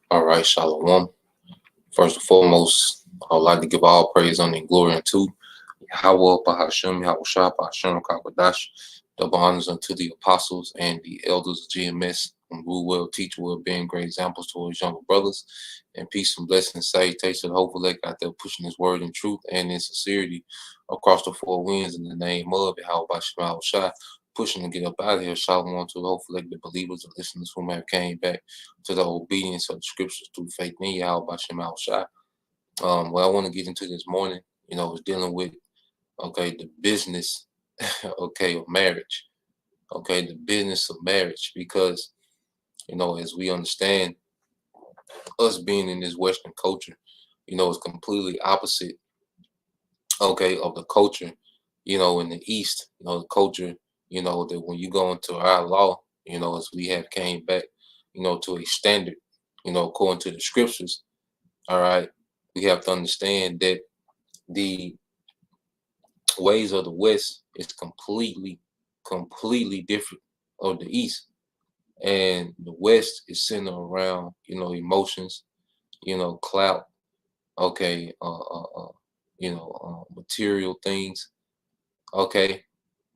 All right, Shalom. First and foremost, I would like to give all praise, honor, and glory unto Yahweh, Bahashem, Yahushua, Bahashem, Kakwadash, double honors unto the apostles and the elders of GMS, and rule well, teach well, being great examples to his younger brothers, and peace and blessings, salutation, hopefully they out there pushing his word in truth and in sincerity across the four winds in the name of Yahweh, Bahashem, Yahushua, pushing to get up out of here. Shalom to hopefully the believers and listeners who may have came back to the obedience of the scriptures through faith in Yahweh, Bahashem, Yahushua. What I want to get into this morning, is dealing with, the business, of marriage, the business of marriage, because, as we understand, us being in this Western culture, is completely opposite, of the culture, in the East, the culture, that when you go into our law, as we have came back, to a standard, according to the scriptures, all right, we have to understand that the ways of the West is completely different of the East. And the West is centered around, emotions, clout, material things, okay.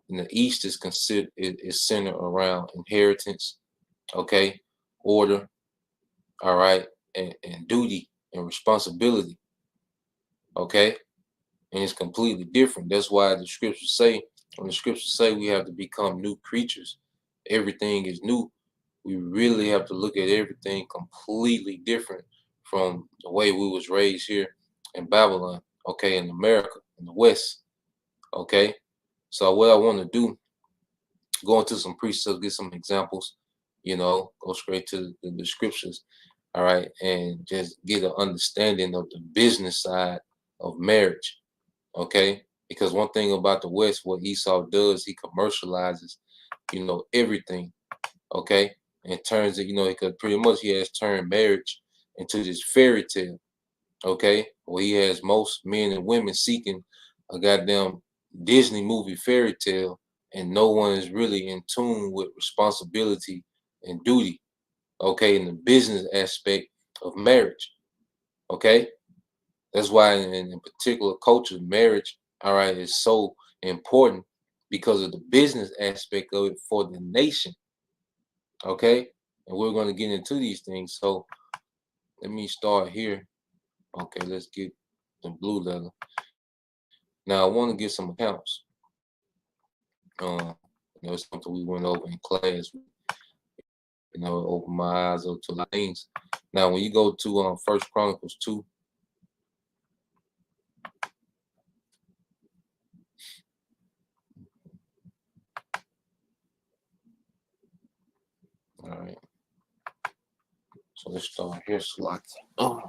And the East is is centered around inheritance, order, all right, and duty and responsibility, okay. And it's completely different. That's why the scriptures say, when the scriptures say we have to become new creatures, everything is new. We really have to look at everything completely different from the way we was raised here in Babylon, in America, in the West, okay. So what I want to do, go into some precepts, get some examples, go straight to the scriptures, all right, and just get an understanding of the business side of marriage. Okay, because one thing about the West, what Esau does, he commercializes, everything. Okay, and turns it, because pretty much he has turned marriage into this fairy tale. Okay, where he has most men and women seeking a goddamn Disney movie fairy tale, and no one is really in tune with responsibility and duty. Okay, in the business aspect of marriage. Okay. That's why in particular culture, marriage, all right, is so important because of the business aspect of it for the nation. Okay. And we're going to get into these things. So let me start here. Okay, let's get the blue letter. Now I want to get some accounts. It's something we went over in class. Open my eyes up to the things. Now when you go to First Chronicles 2. All right. So let's start here, Slack. Oh.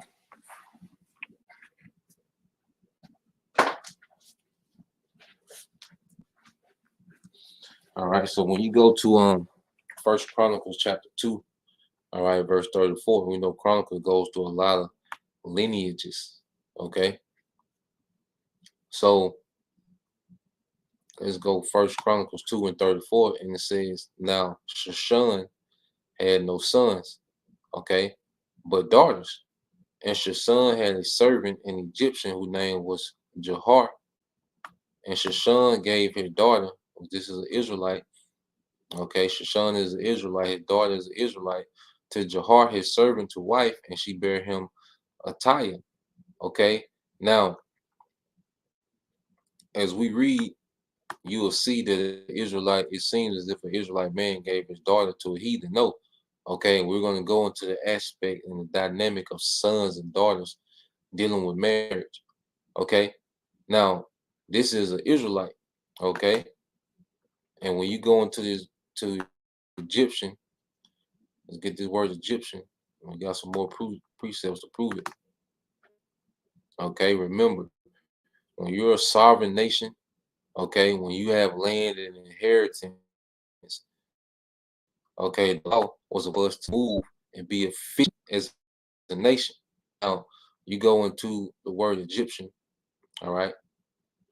All right. So when you go to First Chronicles chapter 2, all right, verse 34, we know Chronicle goes through a lot of lineages. Okay. So let's go First Chronicles 2 and 34, and it says, now Shushan had no sons, okay, but daughters. And Shushan had a servant, an Egyptian, whose name was Jahar. And Shushan gave his daughter, this is an Israelite, okay, Shushan is an Israelite, his daughter is an Israelite, to Jahar, his servant, to wife, and she bare him Atiyah, okay. Now, as we read, you will see that an Israelite, it seems as if an Israelite man gave his daughter to a heathen. No, okay, we're going to go into the aspect and the dynamic of sons and daughters dealing with marriage, okay. Now, this is an Israelite, okay, and when you go into this to Egyptian, let's get this word Egyptian. We got some more precepts to prove it. Okay, remember, when you're a sovereign nation, okay, when you have land and inheritance, okay, the law was for us to move and be efficient as a nation. Now, you go into the word Egyptian, all right,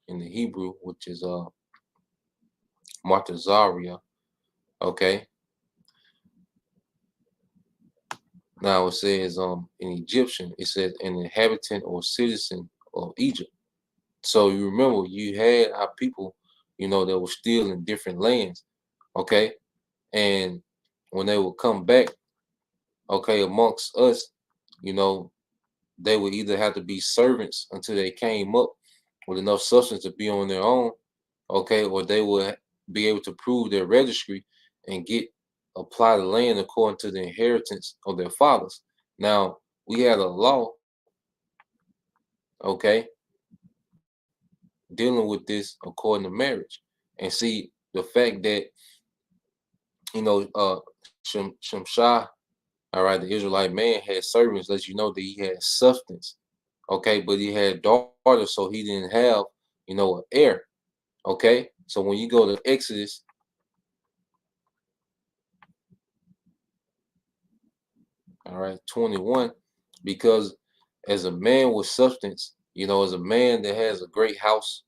in the Hebrew, which is Martazaria, okay. Now it says in Egyptian, it says an inhabitant or citizen of Egypt. So you remember you had our people, that were still in different lands, okay? And when they would come back, okay, amongst us, you know, they would either have to be servants until they came up with enough substance to be on their own, okay, or they would be able to prove their registry and get apply the land according to the inheritance of their fathers. Now we had a law, okay, dealing with this according to marriage, and see the fact that you know Shemshah, all right, the Israelite man had servants, lets you know that he had substance, okay, but he had daughters, so he didn't have an heir, okay. So when you go to Exodus, all right, 21, because as a man with substance, as a man that has a great house,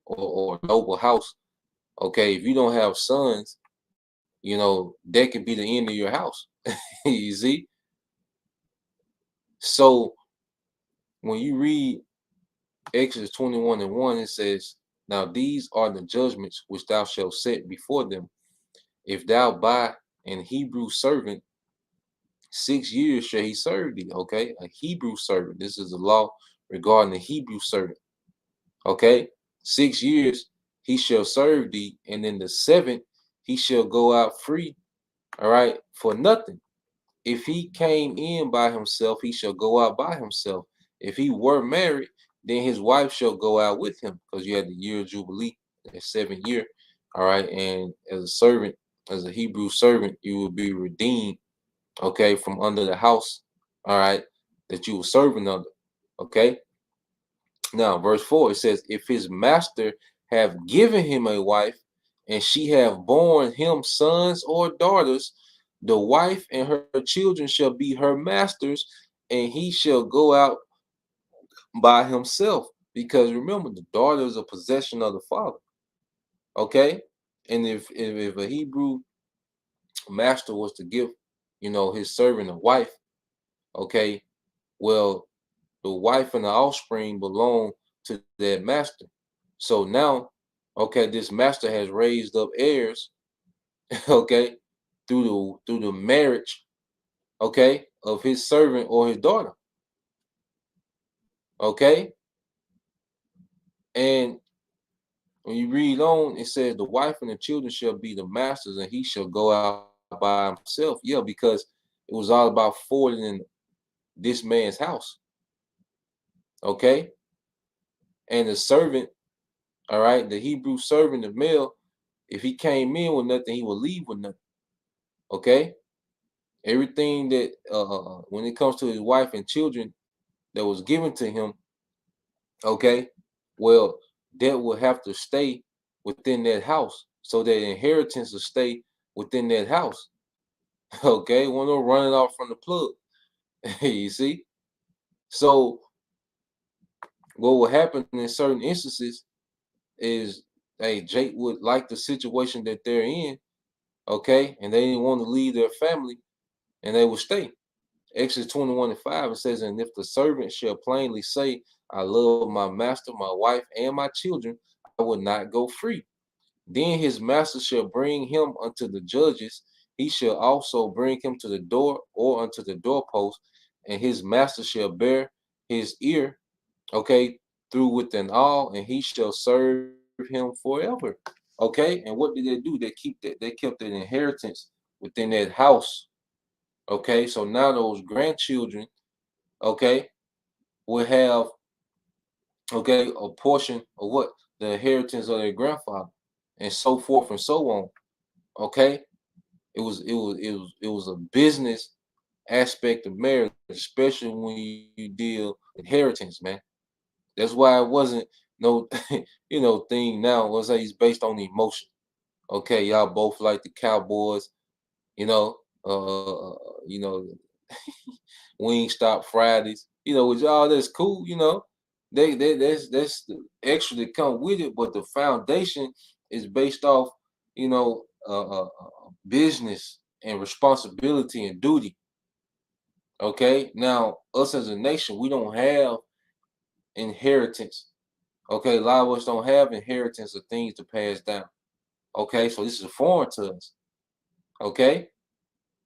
or a noble house, okay, if you don't have sons, that could be the end of your house. You see? So when you read Exodus 21 and 1, it says, now these are the judgments which thou shalt set before them. If thou buy an Hebrew servant, 6 years shall he serve thee. Okay, a Hebrew servant. This is the law regarding the Hebrew servant. Okay, 6 years he shall serve thee, and in the seventh he shall go out free. All right, for nothing. If he came in by himself, he shall go out by himself. If he were married, then his wife shall go out with him, because you had the year of Jubilee, the 7th year. All right. And as a servant, as a Hebrew servant, you will be redeemed, okay, from under the house, all right, that you were serving under. Okay. Now, verse 4, it says, if his master have given him a wife, and she have borne him sons or daughters, the wife and her children shall be her masters, and he shall go out by himself. Because remember, the daughter is a possession of the father. Okay? And if a Hebrew master was to give, his servant a wife, okay, well, the wife and the offspring belong to that master. So now, okay, this master has raised up heirs, okay, through the marriage, okay, of his servant or his daughter, okay. And when you read on, it says the wife and the children shall be the masters, and he shall go out by himself. Yeah, because it was all about forwarding this man's house, okay. And the servant, all right, the Hebrew servant, the male, if he came in with nothing, he would leave with nothing, okay. Everything that when it comes to his wife and children that was given to him, okay, well, that will have to stay within that house, so that inheritance will stay within that house. Okay, one no running off from the plug. You see? So what will happen in certain instances is, hey, Jake would like the situation that they're in, okay, and they didn't want to leave their family, and they will stay. Exodus 21:5, it says, and if the servant shall plainly say, I love my master, my wife, and my children, I will not go free. Then his master shall bring him unto the judges. He shall also bring him to the door or unto the doorpost, and his master shall bear his ear, okay, through within all, and he shall serve him forever. Okay, and what did they do? They kept that inheritance within that house. Okay, so now those grandchildren, okay, will have, okay, a portion of what? The inheritance of their grandfather, and so forth and so on. Okay, it was a business aspect of marriage, especially when you deal inheritance, man. That's why it wasn't no thing now. Was say it's based on emotion. Okay, y'all both like the Cowboys, you know, you know, Wingstop Fridays, which all that's cool. That's the extra that come with it, but the foundation is based off, business and responsibility and duty. Okay, now us as a nation, we don't have inheritance. Okay, a lot of us don't have inheritance of things to pass down. Okay, so this is foreign to us. Okay,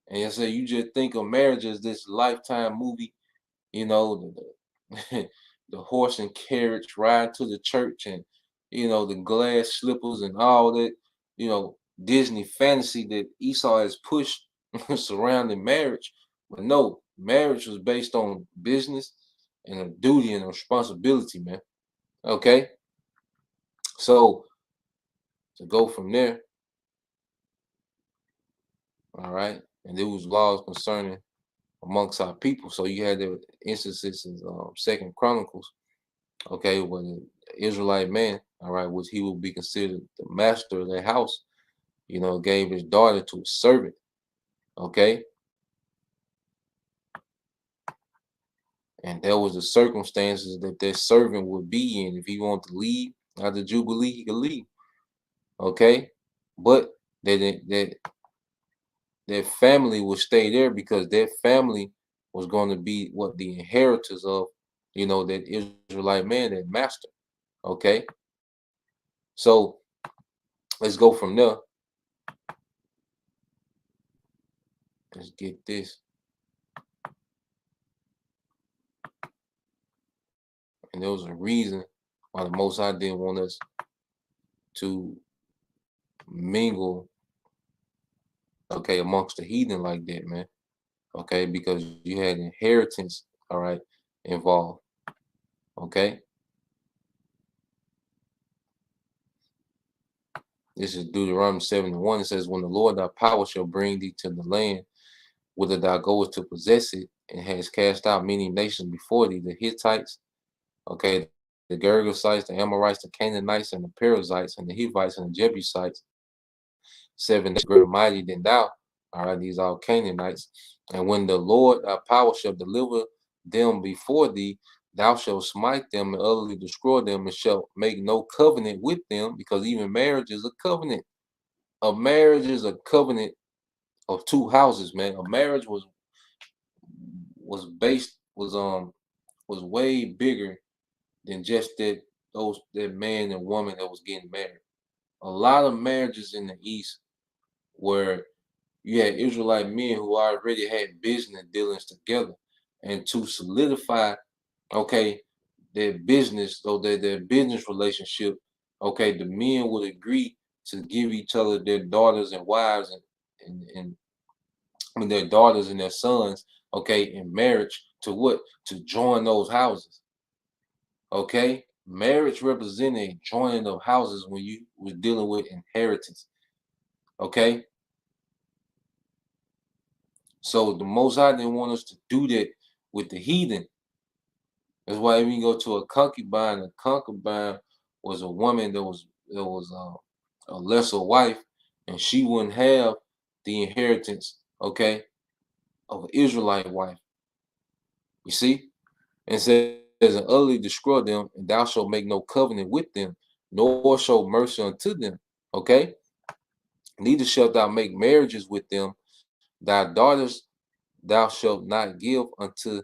and so you just think of marriage as this lifetime movie, the, the horse and carriage ride to the church, and the glass slippers and all that, Disney fantasy that Esau has pushed surrounding marriage. But no, marriage was based on business and a duty and a responsibility, man. Okay, so to go from there, all right, and there was laws concerning amongst our people. So you had the instances in Second Chronicles, okay, when an Israelite man, all right, which he will be considered the master of their house, gave his daughter to a servant, okay, and there was the circumstances that that servant would be in. If he wanted to leave out the Jubilee, he could leave, okay, but that family would stay there because their family was going to be what the inheritors of, that Israelite man, that master, okay. So let's go from there. Let's get this. And there was a reason why the Most High didn't want us to mingle, okay, amongst the heathen like that, man. Okay, because you had inheritance, all right, involved. Okay. This is Deuteronomy 7:1. It says, when the Lord thy power shall bring thee to the land whither thou goest to possess it, and has cast out many nations before thee, the Hittites, okay, the Girgasites, the Amorites, the Canaanites, and the Perizzites, and the Hivites, and the Jebusites, 7 days greater mighty than thou. All right, these are Canaanites. And when the Lord thy power shall deliver them before thee, thou shalt smite them and utterly destroy them, and shalt make no covenant with them, because even marriage is a covenant. A marriage is a covenant of two houses, man. A marriage was way bigger than just that man and woman that was getting married. A lot of marriages in the East where you had Israelite men who already had business dealings together, and to solidify, okay, their business, or their business relationship, okay, the men would agree to give each other their daughters and wives, and I mean their daughters and their sons, okay, in marriage to what? To join those houses. Okay, marriage represented a joining of houses when you was dealing with inheritance. Okay, so the Most High didn't want us to do that with the heathen. That's why when you go to a concubine was a woman that was a lesser wife, and she wouldn't have the inheritance, okay, of an Israelite wife. You see, and says, and utterly destroy them, and thou shalt make no covenant with them, nor show mercy unto them. Okay, neither shalt thou make marriages with them. Thy daughters thou shalt not give unto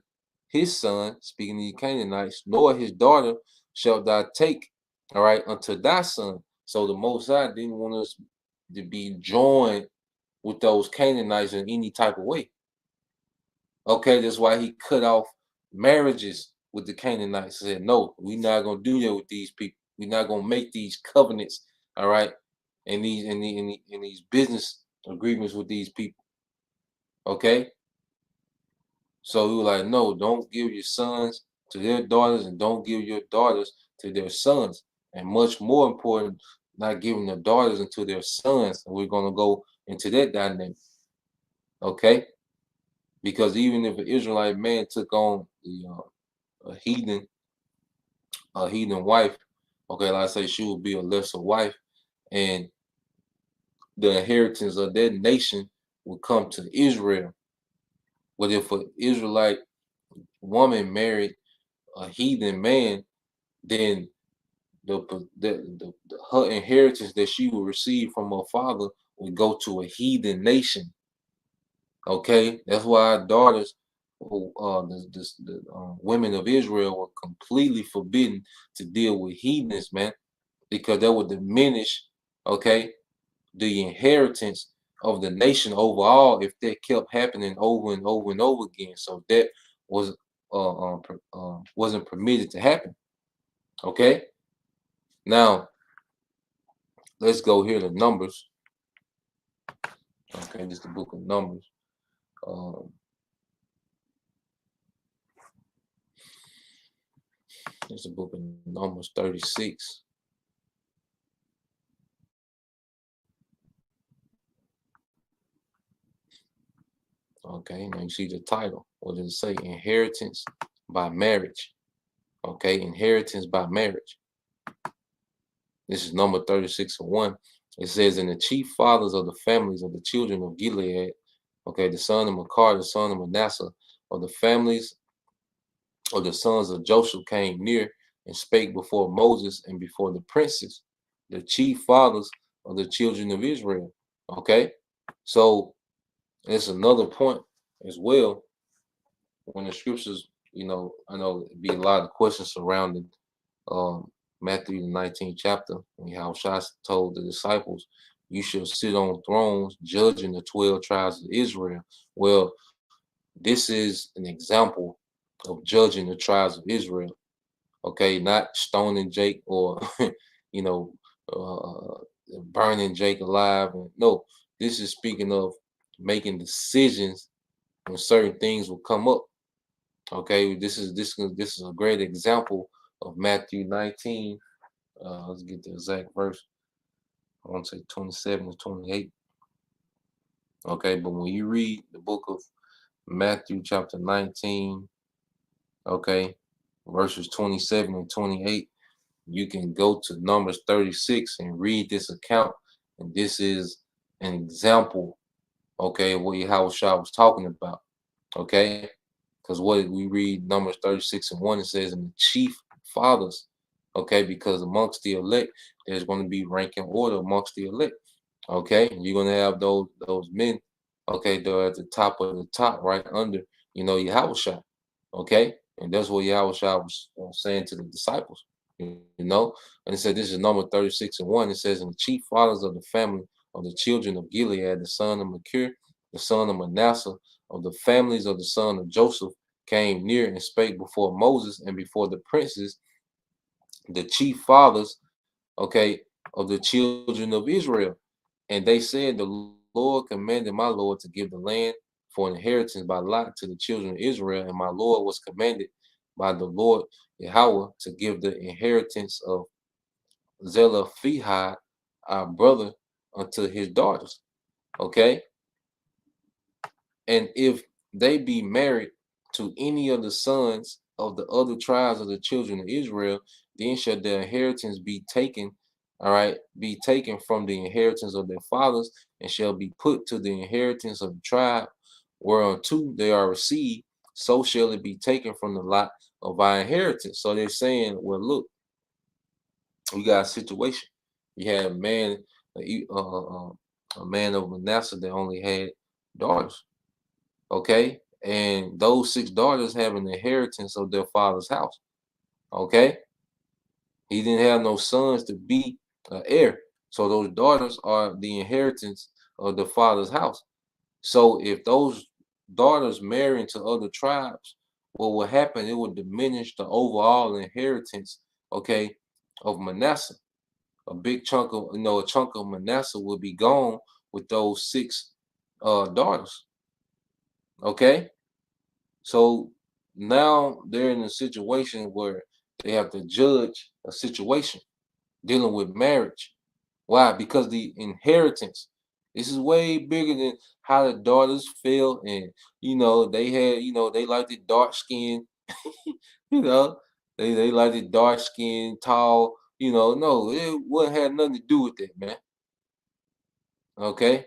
his son, speaking of the Canaanites, nor his daughter shalt thou take, all right, unto thy son. So the Most High didn't want us to be joined with those Canaanites in any type of way. Okay, that's why he cut off marriages with the Canaanites. He said, no, we're not gonna do that with these people. We're not gonna make these covenants, all right, and these business agreements with these people. Okay. So we were like, no, don't give your sons to their daughters, and don't give your daughters to their sons. And much more important, not giving their daughters into their sons. And we're gonna go into that dynamic. Okay. Because even if an Israelite man took on a heathen wife, okay, like I say, she would be a lesser wife, and the inheritance of that nation would come to Israel. But if an Israelite woman married a heathen man, then her inheritance that she will receive from her father would go to a heathen nation. Okay, that's why our daughters, the women of Israel, were completely forbidden to deal with heathens, man, because that would diminish, okay, the inheritance of the nation overall if that kept happening over and over and over again. So that was wasn't permitted to happen. Okay, now let's go here to Numbers. Okay, this is the book of Numbers. It's the book of Numbers 36. Okay, now you see the title. What does it say? Inheritance by marriage. Okay, inheritance by marriage. This is number 36:1. It says, and the chief fathers of the families of the children of Gilead, okay, the son of Machir, the son of Manasseh, of the families of the sons of Joseph came near and spake before Moses and before the princes, the chief fathers of the children of Israel. Okay, so it's another point as well. When the scriptures, I know it'd be a lot of questions surrounding Matthew the 19th chapter, and how Shai told the disciples, you shall sit on thrones judging the 12 tribes of Israel. Well, this is an example of judging the tribes of Israel. Okay, not stoning Jake or you know burning Jake alive. No, this is speaking of making decisions when certain things will come up. Okay, this is a great example of Matthew 19. Let's get the exact verse. I want to say 27 to 28. Okay, but when you read the book of Matthew chapter 19, okay, verses 27 and 28, you can go to Numbers 36 and read this account. And this is an example, okay, of what Yahushua was talking about. Okay, because what we read Numbers 36:1, it says, and the chief fathers, okay, because amongst the elect, there's going to be rank and order amongst the elect. Okay, and you're going to have those men, okay, they're at the top of the top, right under, Yahushua. Okay, and that's what Yahushua was saying to the disciples, and it said, this is Number 36:1. It says, and the chief fathers of the family of the children of Gilead, the son of Machir, the son of Manasseh, of the families of the son of Joseph, came near and spake before Moses and before the princes, the chief fathers, okay, of the children of Israel. And they said, the Lord commanded my Lord to give the land for an inheritance by lot to the children of Israel, and my Lord was commanded by the Lord Yahweh to give the inheritance of Zelophehad, our brother, unto his daughters. Okay, and if they be married to any of the sons of the other tribes of the children of Israel, then shall their inheritance be taken, all right, be taken from the inheritance of their fathers, and shall be put to the inheritance of the tribe whereunto they are received, so shall it be taken from the lot of our inheritance. So they're saying, well, look, we got a situation. You had a man of Manasseh that only had daughters. Okay, and those 6 daughters have an inheritance of their father's house. Okay, he didn't have no sons to be an heir, so those daughters are the inheritance of the father's house. So if those daughters marry into other tribes, what will happen? It will diminish the overall inheritance, okay, of Manasseh. A big chunk of, a chunk of Manasseh will be gone with those 6 daughters. Okay, so now they're in a situation where they have to judge a situation dealing with marriage. Why? Because the inheritance. This is way bigger than how the daughters feel, and they had, they like the dark skin, you know, they like the dark skin, tall, no, it wouldn't have nothing to do with that, man. Okay,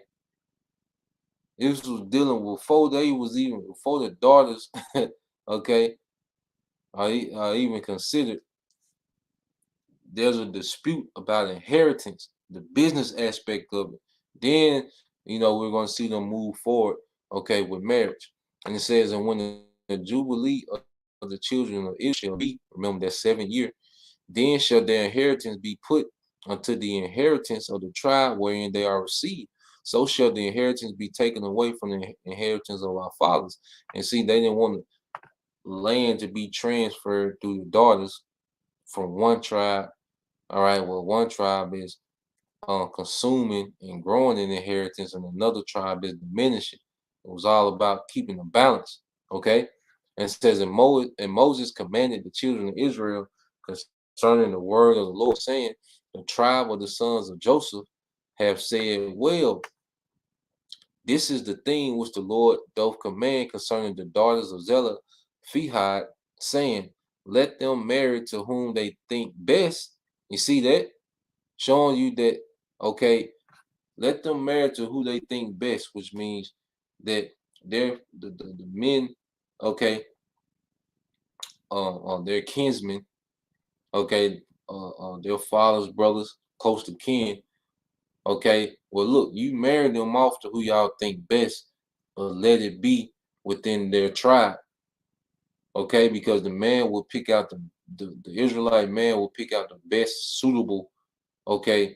this was dealing with before the daughters, okay, are even considered. There's a dispute about inheritance, the business aspect of it. Then, we're going to see them move forward, okay, with marriage. And it says, and when the jubilee of the children of Israel be, remember that 7 year, then shall their inheritance be put unto the inheritance of the tribe wherein they are received. So shall the inheritance be taken away from the inheritance of our fathers. And see, they didn't want land to be transferred through the daughters from one tribe. All right, well, one tribe is consuming and growing in inheritance, and another tribe is diminishing. It was all about keeping a balance. Okay, and it says, and Moses commanded the children of Israel concerning the word of the Lord, saying, the tribe of the sons of Joseph have said, well, this is the thing which the Lord doth command concerning the daughters of Zelophehad, saying, let them marry to whom they think best. You see that? Showing you that, okay, let them marry to who they think best, which means that they're the men, okay, their kinsmen, okay, their fathers, brothers, close to kin, okay. Well, look, you marry them off to who y'all think best, but let it be within their tribe, okay, because the man will pick out the Israelite man will pick out the best suitable, okay,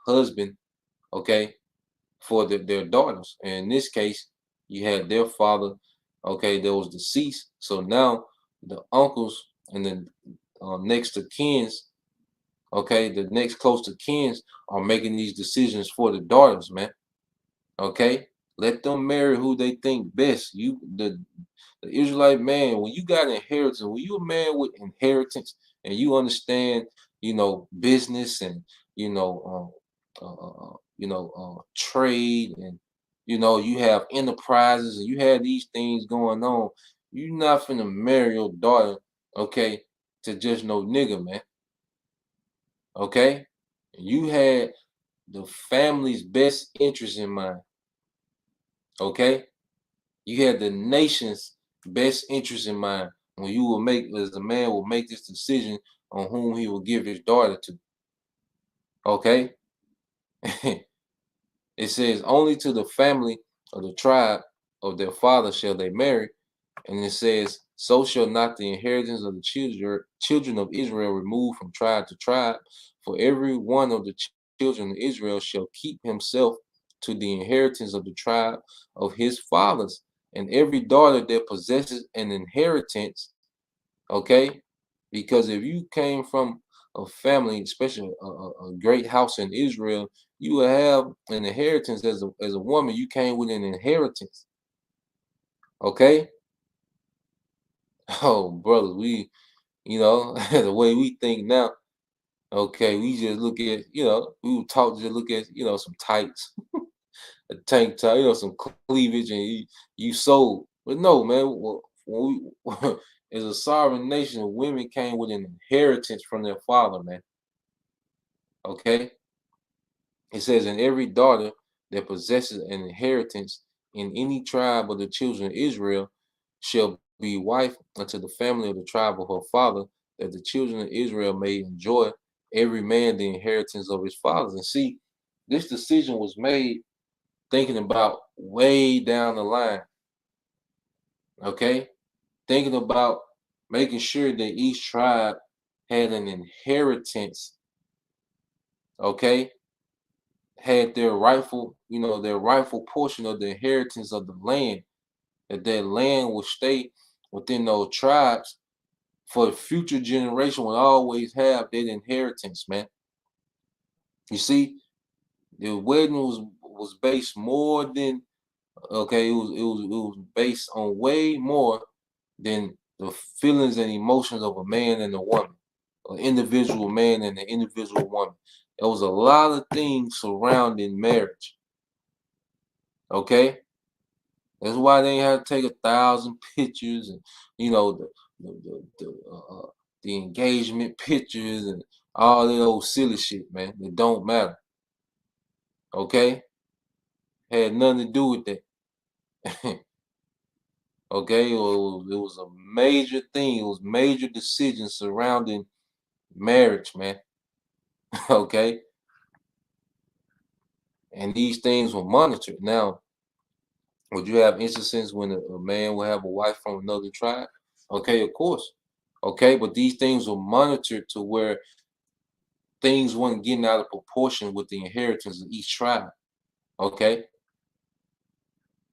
husband, okay, for their daughters. And in this case, you had their father, okay, that was deceased. So now the uncles and the next to kins, okay, the next close to kins are making these decisions for the daughters, man. Okay, let them marry who they think best. The Israelite man, when you got inheritance, when you a man with inheritance and you understand, business and trade, and you have enterprises and you have these things going on, you're not finna marry your daughter, okay, to just no nigga, man. Okay, you had the family's best interest in mind. Okay, you had the nation's best interest in mind when you will make, as a man will make this decision on whom he will give his daughter to. Okay, it says only to the family of the tribe of their father shall they marry, and it says, so shall not the inheritance of the children of Israel remove from tribe to tribe, for every one of the children of Israel shall keep himself to the inheritance of the tribe of his fathers, and every daughter that possesses an inheritance, okay? Because if you came from a family, especially a great house in Israel, you will have an inheritance as a woman. You came with an inheritance, okay? Oh, brother, the way we think now, okay, we just look at, we would talk, just look at, some tights, a tank top, some cleavage, and you sold. But no, man, when we, as a sovereign nation, women came with an inheritance from their father, man. Okay, it says, and every daughter that possesses an inheritance in any tribe of the children of Israel shall be wife unto the family of the tribe of her father, that the children of Israel may enjoy every man the inheritance of his fathers. And see, this decision was made thinking about way down the line. Okay, thinking about making sure that each tribe had an inheritance. Okay, had their rightful, their rightful portion of the inheritance of the land. That land will stay within those tribes for the future generation will always have that inheritance, man. You see, the wedding was based more than okay, it was based on way more than the feelings and emotions of a man and a woman, an individual man and an individual woman. There was a lot of things surrounding marriage. Okay, that's why they had to take 1,000 pictures and the engagement pictures and all that old silly shit, man. It don't matter. Okay, had nothing to do with that. Okay, it was a major thing. It was major decisions surrounding marriage, man. Okay, and these things were monitored. Now, would you have instances when a man will have a wife from another tribe? Okay, of course. Okay, but these things were monitored to where things weren't getting out of proportion with the inheritance of each tribe. Okay,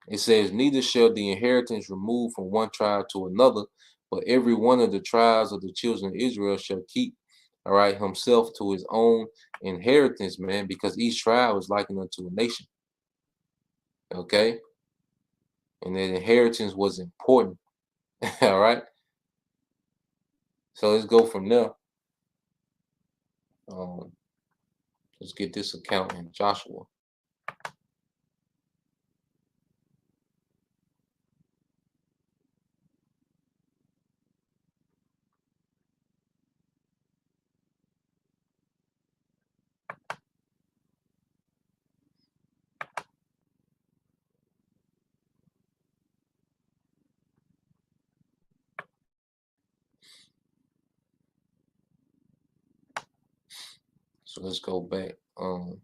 it says, neither shall the inheritance remove from one tribe to another, but every one of the tribes of the children of Israel shall keep, all right, himself to his own inheritance, man, because each tribe is likened unto a nation. Okay, and that inheritance was important. All right, so let's go from there. Um, let's get this account in Joshua. So let's go back to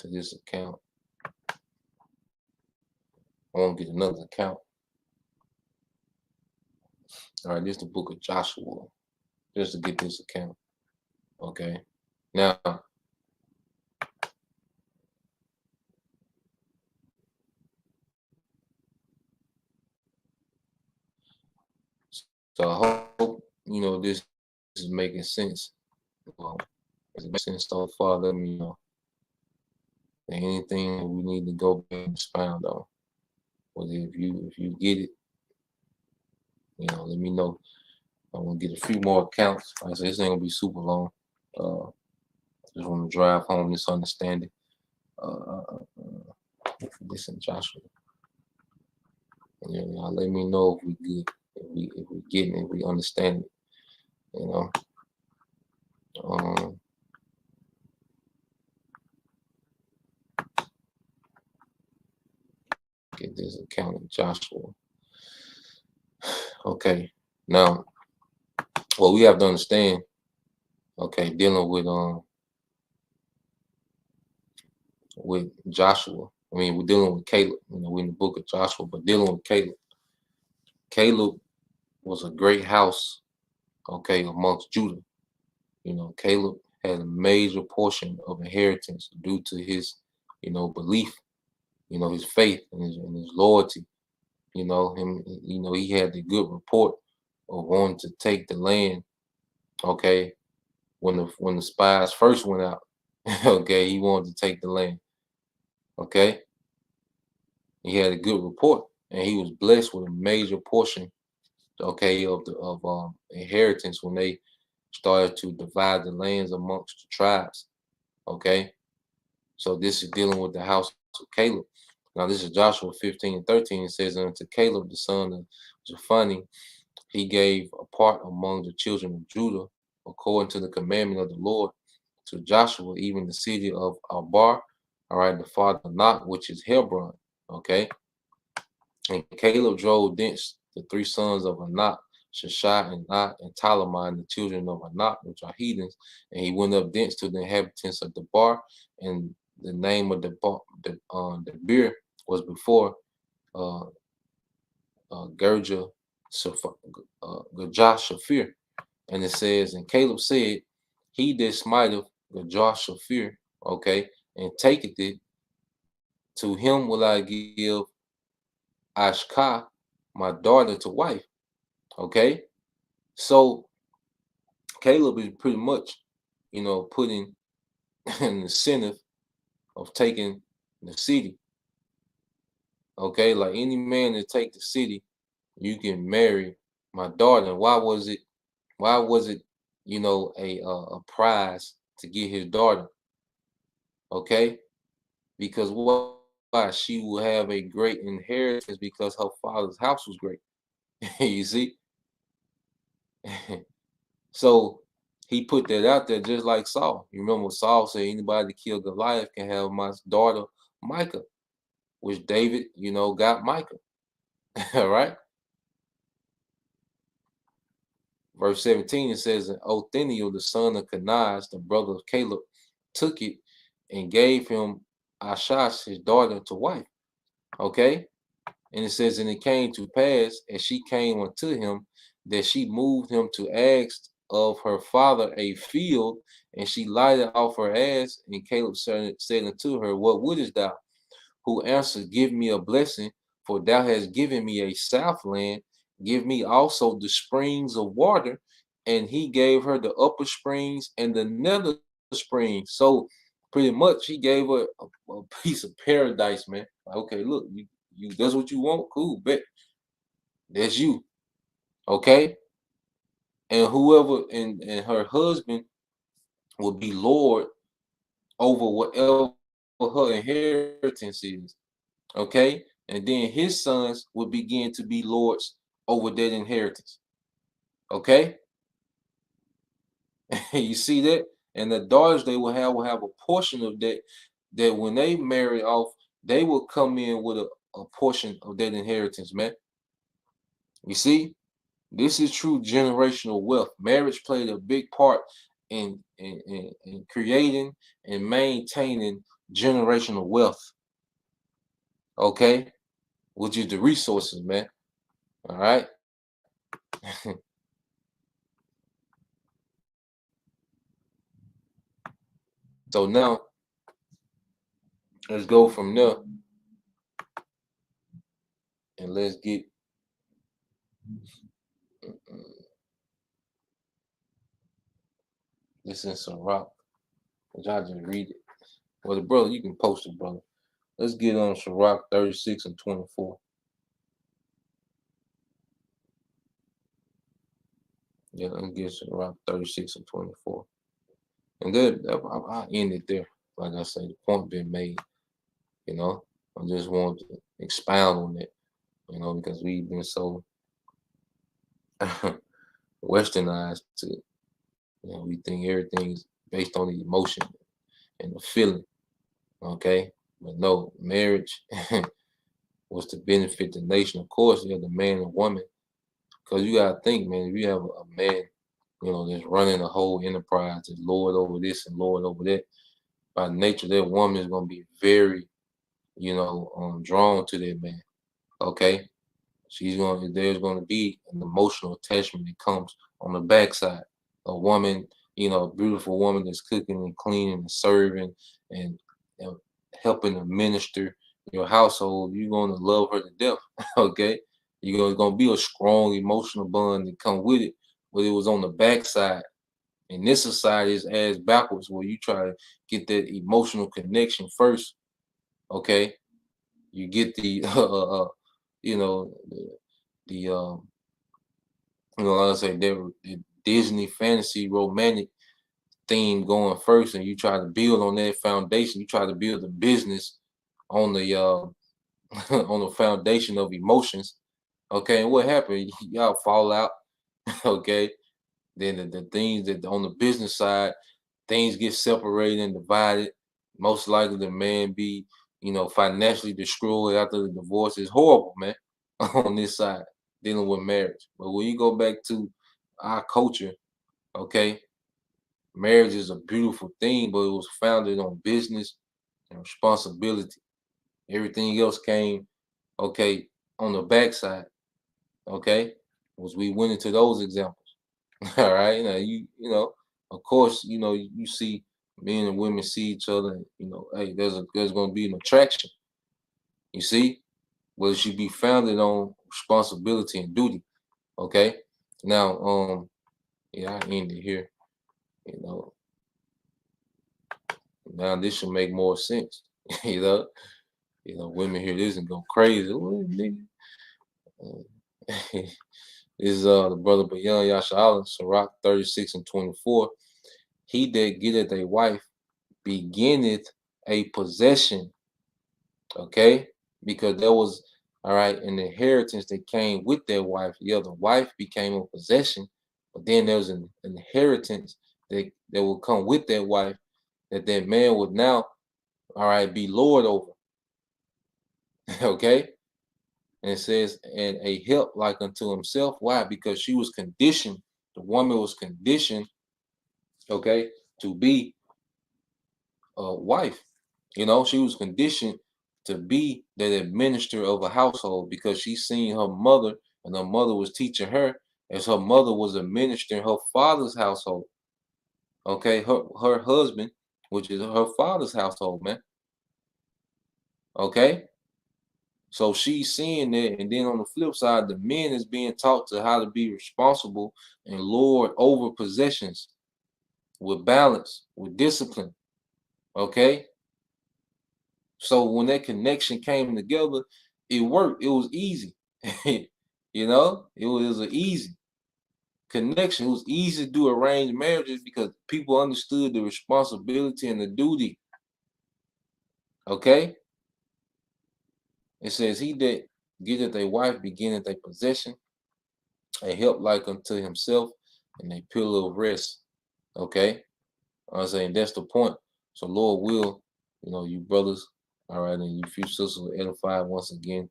this account. I want to get another account. All right, this is the book of Joshua, just to get this account. Okay, now so I hope this is making sense. If it makes sense so far, let me know. Anything we need to go back and expound on. Whether if you get it, let me know. I'm gonna get a few more accounts. Like I said, this ain't gonna be super long. Uh, just want to drive home this understanding. This in Joshua. And let me know if we good, if we getting it, if we understand it. You know. Um, get this account in Joshua. Okay. Now, what we have to understand, okay, dealing with Joshua. I mean, we're dealing with Caleb. We're in the book of Joshua, but dealing with Caleb. Caleb was a great house, okay, amongst Judah. Caleb had a major portion of inheritance due to his, belief, his faith and his loyalty. Him, he had the good report of wanting to take the land, okay, when the spies first went out. Okay, he wanted to take the land. Okay, he had a good report, and he was blessed with a major portion, okay, of inheritance when they started to divide the lands amongst the tribes. Okay, so this is dealing with the house of Caleb. Now this is Joshua 15:13. It says, unto Caleb the son of Jephunneh he gave a part among the children of Judah, according to the commandment of the Lord, to Joshua, even the city of Arbar, all right, the father of Anak, which is Hebron. Okay, and Caleb drove thence the three sons of Anak, Shishai and Anak and Talmai, the children of Anak, which are heathens, and he went up thence to the inhabitants of the bar, and the name of the beer was before uh Gerja Gajah Shafir. And it says, and Caleb said, he that smiteth Gajah Shafir, okay, and taketh it, to him will I give Ashka, my daughter, to wife. Okay. So Caleb is pretty much, putting an incentive of taking the city. Okay, like any man that take the city, you can marry my daughter. Why was it, a prize to get his daughter? Okay, because why she will have a great inheritance because her father's house was great. You see, so he put that out there just like Saul. You remember Saul said anybody that killed Goliath can have my daughter Micah, which David, got Micah. All right. Verse 17, it says, and Othniel, the son of Kenaz, the brother of Caleb, took it and gave him Ashash, his daughter, to wife. Okay? And it says, and it came to pass, as she came unto him, that she moved him to ask of her father a field, and she lighted off her ass. And Caleb said unto her, what wouldest thou? Who answered, give me a blessing, for thou hast given me a southland. Give me also the springs of water. And he gave her the upper springs and the nether springs. So pretty much he gave her a piece of paradise, man. Okay, look, you that's what you want? Cool, bet. That's you. Okay? And whoever and her husband will be Lord over whatever her inheritance is. Okay? And then his sons will begin to be lords over that inheritance. Okay? You see that? And the daughters they will have a portion of that, that when they marry off, they will come in with a portion of that inheritance, man. You see? This is true generational wealth. Marriage played a big part in creating and maintaining generational wealth. Okay? Which is the resources, man. All right. So now let's go from there and let's get this in some rock. Which I just read it. Well, the brother, you can post it, brother. Let's get on Sirach 36 and 24. Yeah, let's get Sirach 36 and 24. And then I end it there. Like I said, the point been made. I just want to expound on it, because we've been so westernized to, we think everything's based on the emotion and the feeling. Okay. But no, marriage was to benefit the nation. Of course, you have the man and woman. Because you gotta think, man, if you have a man, that's running a whole enterprise, is Lord over this and Lord over that, by nature, that woman is gonna be very, drawn to that man. Okay. There's gonna be an emotional attachment that comes on the backside. A woman, a beautiful woman that's cooking and cleaning and serving and, and helping to minister your household, you're gonna love her to death. Okay. Gonna be a strong emotional bond that come with it, but it was on the backside. And this society is as backwards where you try to get that emotional connection first. Okay. You get the you know, the like I say, the Disney fantasy romantic theme going first, and you try to build on that foundation. You try to build a business on the on the foundation of emotions. Okay, and what happened? Y'all fall out. Okay, then the things that on the business side, things get separated and divided. Most likely, the man be financially destroyed after the divorce. Is horrible, man. On this side, dealing with marriage. But when you go back to our culture, okay, marriage is a beautiful thing, but it was founded on business and responsibility. Everything else came, okay, on the backside. Okay, was we went into those examples. All right, now you know, of course, you see men and women see each other. And, hey, there's going to be an attraction. You see, but it should be founded on responsibility and duty. Okay, now yeah, I end it here. You know, now this should make more sense. you know, women hear this and go crazy. What, nigga? Uh, this is the brother Bayan Yasha Allen, Sirach 36 and 24. He that getteth a wife beginneth a possession. Okay, because there was all right an inheritance that came with that wife. Yeah, the wife became a possession, but then there was an inheritance that will come with that wife that man would now all right be lord over. Okay, and it says, and a help like unto himself. Why? Because she was conditioned. The woman was conditioned, okay, to be a wife. She was conditioned to be that administrator of a household because she seen her mother, and her mother was teaching her as her mother was administering her father's household. Okay, her husband, which is her father's household, man. Okay, so she's seeing that, and then on the flip side, the men is being taught to how to be responsible and lord over possessions with balance, with discipline. Okay, so when that connection came together, it worked. It was easy. It was an easy connection. It was easy to do arranged marriages because people understood the responsibility and the duty. Okay, it says, "He that getteth a wife beginneth a possession, a help like unto himself, and a pillar of rest." Okay, I'm saying that's the point. So Lord will, you brothers, all right, and you few sisters will edify once again.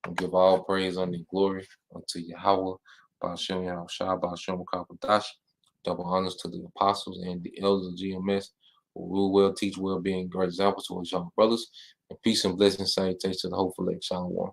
And give all praise and glory unto Yahweh, Bashem Yahushua, Bashem Kakadash. Double honors to the apostles and the elders of GMS who rule well, teach well, being great examples to his young brothers. And peace and blessings, salutations to the hopeful lake. Shalom.